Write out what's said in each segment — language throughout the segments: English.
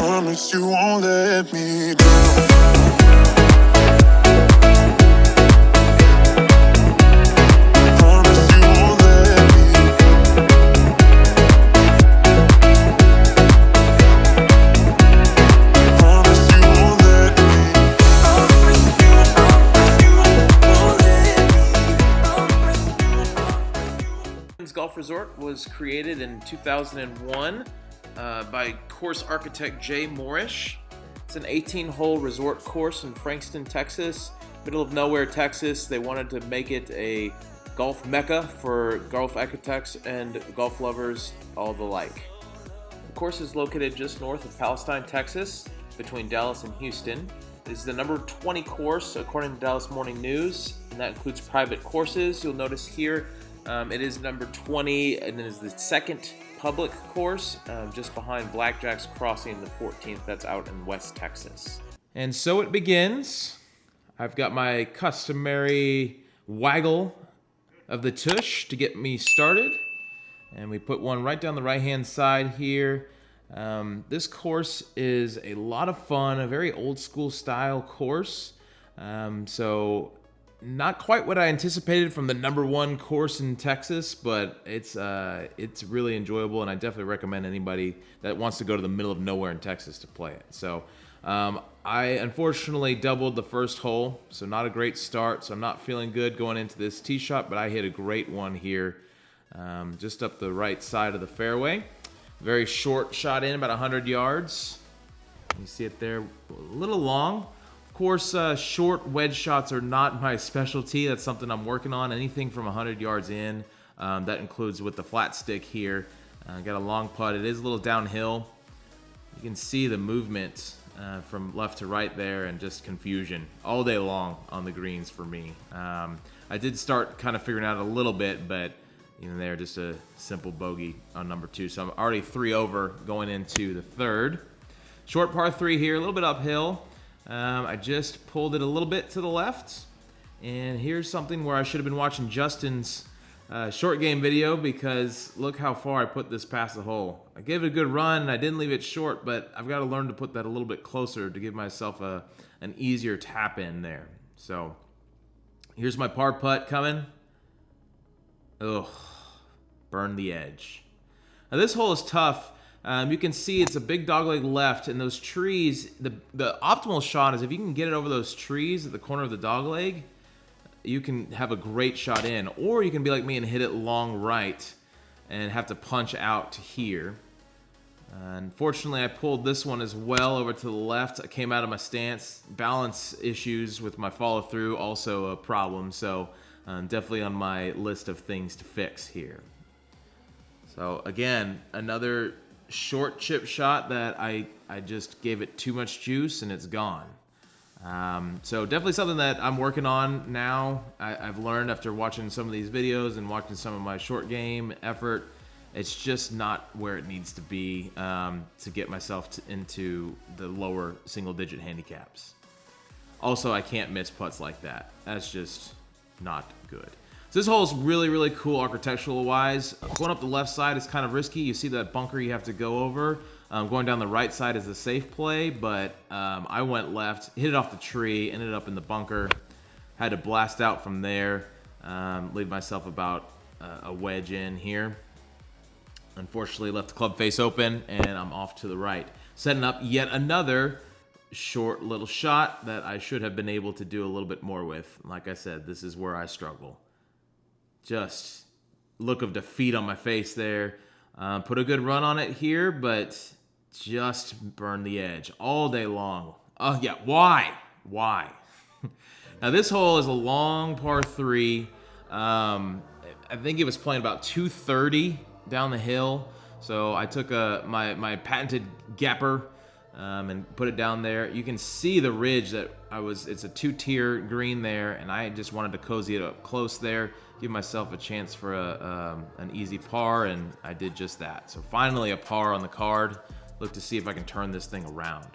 Promise you won't let me down. Promise you won't let me Promise you won't let me Golf Resort was created in 2001 by course architect Jay Morrish. It's an 18-hole resort course in Frankston, Texas, middle of nowhere, Texas. They wanted to make it a golf mecca for golf architects and golf lovers all the like. The course is located just north of Palestine, Texas, between Dallas and Houston. It is the number 20 course according to Dallas Morning News, and that includes private courses. You'll notice here it is number 20, and it is the second public course, just behind Blackjack's Crossing, the 14th. That's out in West Texas. And so it begins. I've got my customary waggle of the tush to get me started. And we put one right down the right-hand side here. This course is a lot of fun, a very old-school style course. So not quite what I anticipated from the number one course in Texas, but it's really enjoyable, and I definitely recommend anybody that wants to go to the middle of nowhere in Texas to play it. So I unfortunately doubled the first hole, so not a great start, so I'm not feeling good going into this tee shot, but I hit a great one here just up the right side of the fairway. Very short shot in, about 100 yards. You see it there, a little long. Of course, short wedge shots are not my specialty. That's something I'm working on. Anything from 100 yards in. That includes with the flat stick here. Got a long putt. It is a little downhill. You can see the movement from left to right there, and just confusion all day long on the greens for me. I did start kind of figuring out a little bit, but they're just a simple bogey on number 2. So I'm already 3 over going into the third. Short par 3 here, a little bit uphill. I just pulled it a little bit to the left, and here's something where I should have been watching Justin's short game video, because look how far I put this past the hole. I gave it a good run, and I didn't leave it short, but I've got to learn to put that a little bit closer to give myself an easier tap in there. So here's my par putt coming. Ugh, burn the edge. Now this hole is tough. You can see it's a big dogleg left, and those trees, the optimal shot is if you can get it over those trees at the corner of the dogleg, you can have a great shot in. Or you can be like me and hit it long right and have to punch out to here. Unfortunately, I pulled this one as well over to the left. I came out of my stance. Balance issues with my follow through, also a problem. So definitely on my list of things to fix here. So again, another short chip shot that I just gave it too much juice, and it's gone. So definitely something that I'm working on now. I've learned after watching some of these videos and watching some of my short game effort, it's just not where it needs to be to get myself into the lower single digit handicaps. Also, I can't miss putts like that. That's just not good. So this hole is really, really cool architectural wise. Going up the left side is kind of risky. You see that bunker you have to go over. Going down the right side is a safe play, but I went left, hit it off the tree, ended up in the bunker. Had to blast out from there, leave myself about a wedge in here. Unfortunately, left the club face open, and I'm off to the right. Setting up yet another short little shot that I should have been able to do a little bit more with. Like I said, this is where I struggle. Just look of defeat on my face there. Put a good run on it here, but just burn the edge all day long. Oh yeah, why? Now this hole is a long par 3. I think it was playing about 230 down the hill. So I took my patented gapper and put it down there. You can see the ridge that it's a 2-tier green there, and I just wanted to cozy it up close there, give myself a chance for an easy par, and I did just that. So finally a par on the card. Look to see if I can turn this thing around.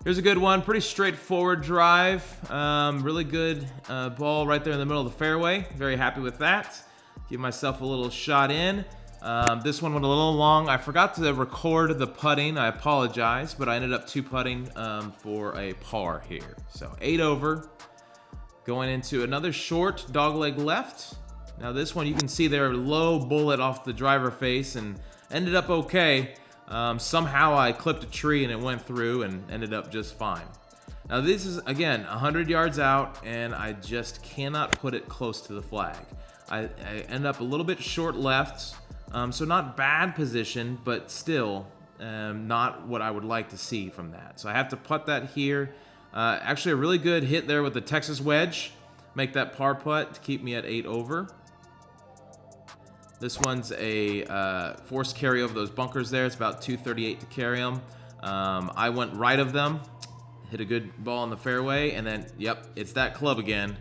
Here's a good one, pretty straightforward drive. Really good ball right there in the middle of the fairway. Very happy with that. Give myself a little shot in. This one went a little long. I forgot to record the putting. I apologize, but I ended up 2-putting for a par here. So 8 over. Going into another short dogleg left. Now this one, you can see there, low bullet off the driver face and ended up okay. Somehow I clipped a tree and it went through and ended up just fine. Now this is, again, 100 yards out, and I just cannot put it close to the flag. I end up a little bit short left, so not bad position, but still not what I would like to see from that. So I have to putt that here. Actually, a really good hit there with the Texas wedge. Make that par putt to keep me at 8 over. This one's a forced carry over those bunkers there. It's about 238 to carry them. I went right of them. Hit a good ball in the fairway, and then, yep, it's that club again.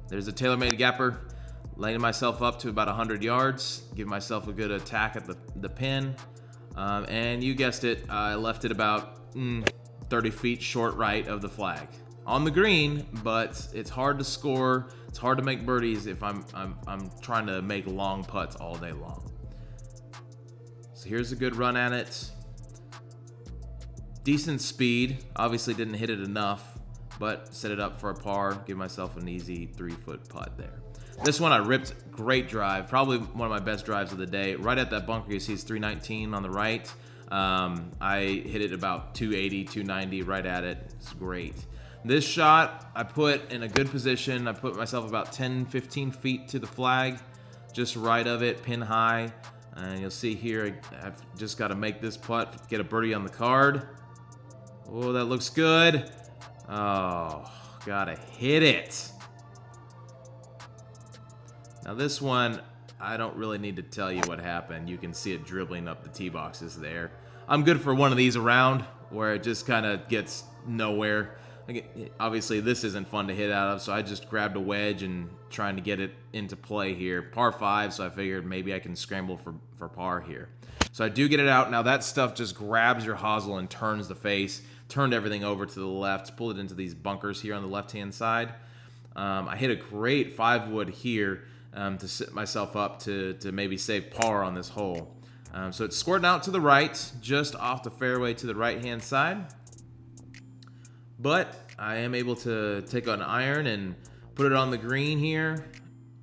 There's a TaylorMade gapper, laying myself up to about 100 yards, give myself a good attack at the pin, and you guessed it, I left it about 30 feet short right of the flag. On the green, but it's hard to score, it's hard to make birdies if I'm trying to make long putts all day long. So here's a good run at it. Decent speed, obviously didn't hit it enough, but set it up for a par, give myself an easy 3-foot putt there. This one I ripped, great drive, probably one of my best drives of the day. Right at that bunker, you see it's 319 on the right. I hit it about 280, 290 right at it, it's great. This shot, I put in a good position. I put myself about 10, 15 feet to the flag, just right of it, pin high. And you'll see here, I've just got to make this putt, get a birdie on the card. Oh, that looks good. Oh, gotta hit it. Now this one, I don't really need to tell you what happened. You can see it dribbling up the tee boxes there. I'm good for one of these around where it just kind of gets nowhere. Obviously, this isn't fun to hit out of, so I just grabbed a wedge and trying to get it into play here. Par 5, so I figured maybe I can scramble for par here. So I do get it out. Now that stuff just grabs your hosel and turns the face. Turned everything over to the left, pulled it into these bunkers here on the left-hand side. I hit a great 5-wood here to set myself up to maybe save par on this hole. So it's squirting out to the right, just off the fairway to the right-hand side. But I am able to take an iron and put it on the green here.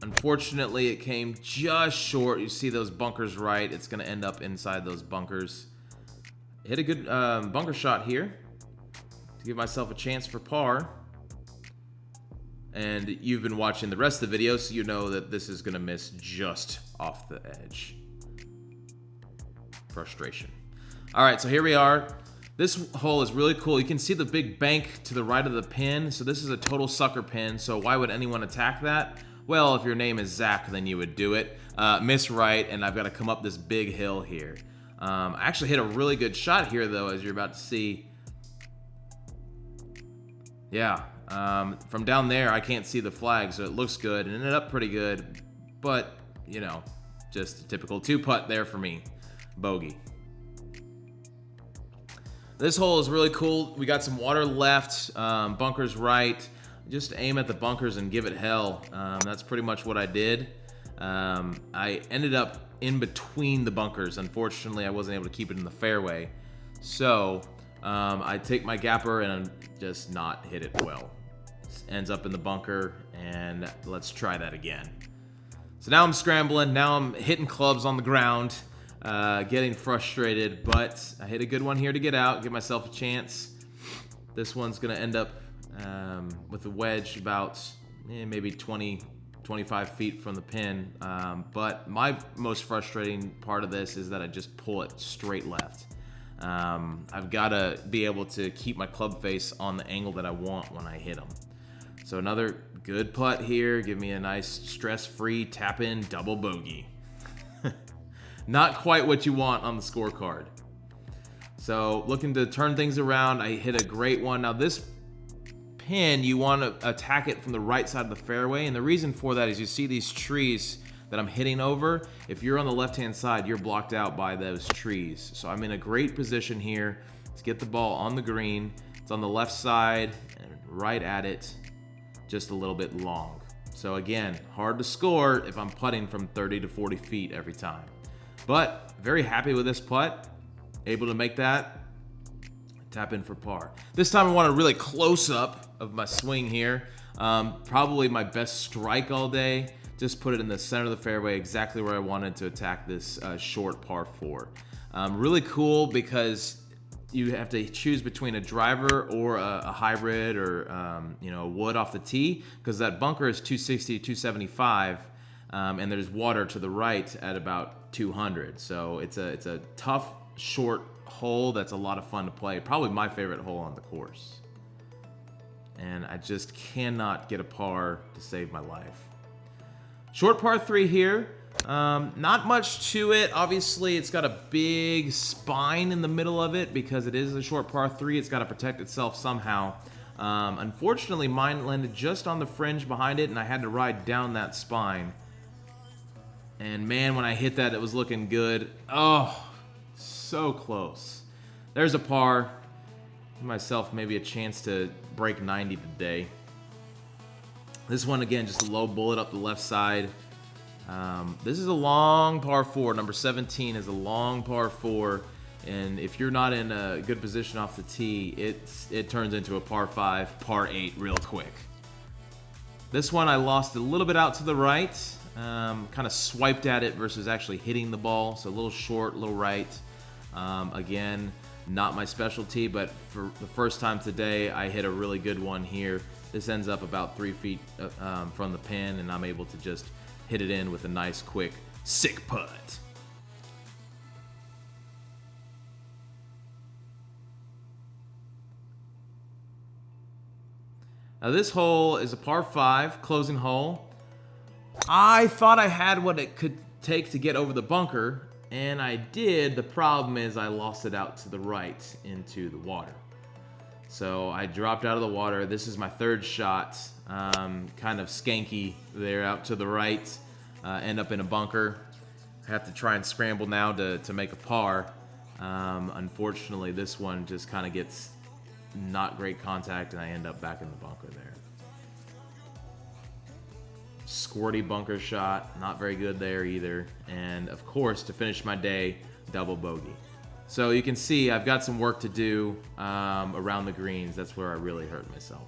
Unfortunately, it came just short. You see those bunkers right. It's going to end up inside those bunkers. Hit a good bunker shot here to give myself a chance for par. And you've been watching the rest of the video, so you know that this is going to miss just off the edge. Frustration. All right, so here we are. This hole is really cool. You can see the big bank to the right of the pin. So this is a total sucker pin. So why would anyone attack that? Well, if your name is Zach, then you would do it. Miss right, and I've got to come up this big hill here. I actually hit a really good shot here, though, as you're about to see. Yeah, from down there, I can't see the flag, so it looks good. It ended up pretty good, but, you know, just a typical 2-putt there for me. Bogey. This hole is really cool. We got some water left, bunkers right. Just aim at the bunkers and give it hell. That's pretty much what I did. I ended up in between the bunkers. Unfortunately, I wasn't able to keep it in the fairway. So I take my gapper and just not hit it well. It ends up in the bunker, and let's try that again. So now I'm scrambling. Now I'm hitting clubs on the ground. Getting frustrated, but I hit a good one here to get out, give myself a chance. This one's going to end up with a wedge about maybe 20, 25 feet from the pin. But my most frustrating part of this is that I just pull it straight left. I've got to be able to keep my club face on the angle that I want when I hit them. So another good putt here. Give me a nice stress-free tap-in double bogey. Not quite what you want on the scorecard. So looking to turn things around, I hit a great one. Now this pin, you want to attack it from the right side of the fairway, and the reason for that is you see these trees that I'm hitting over. If you're on the left-hand side, you're blocked out by those trees. So I'm in a great position here to get the ball on the green. It's on the left side and right at it, just a little bit long. So again, hard to score if I'm putting from 30 to 40 feet every time. But very happy with this putt. Able to make that. Tap in for par. This time I want a really close up of my swing here. Probably my best strike all day. Just put it in the center of the fairway, exactly where I wanted to attack this short par 4. Really cool because you have to choose between a driver or a hybrid or a wood off the tee, because that bunker is 260, 275, and there's water to the right at about 200. So it's a tough, short hole that's a lot of fun to play. Probably my favorite hole on the course. And I just cannot get a par to save my life. Short par 3 here. Not much to it. Obviously, it's got a big spine in the middle of it because it is a short par 3. It's got to protect itself somehow. Unfortunately, mine landed just on the fringe behind it, and I had to ride down that spine. And man, when I hit that, it was looking good. Oh, so close. There's a par. Give myself maybe a chance to break 90 today. This one, again, just a low bullet up the left side. This is a long par 4. Number 17 is a long par 4. And if you're not in a good position off the tee, it turns into a par 5, par 8 real quick. This one I lost a little bit out to the right. Kind of swiped at it versus actually hitting the ball. So a little short, a little right. Again, not my specialty, but for the first time today, I hit a really good one here. This ends up about 3 feet from the pin, and I'm able to just hit it in with a nice, quick, sick putt. Now this hole is a par 5, closing hole. I thought I had what it could take to get over the bunker, and I did. The problem is I lost it out to the right into the water. So I dropped out of the water. This is my third shot. Kind of skanky there out to the right. End up in a bunker. I have to try and scramble now to make a par. Unfortunately, this one just kind of gets not great contact, and I end up back in the bunker there. Squirty bunker shot, not very good there either. And of course, to finish my day, double bogey. So you can see I've got some work to do around the greens. That's where I really hurt myself.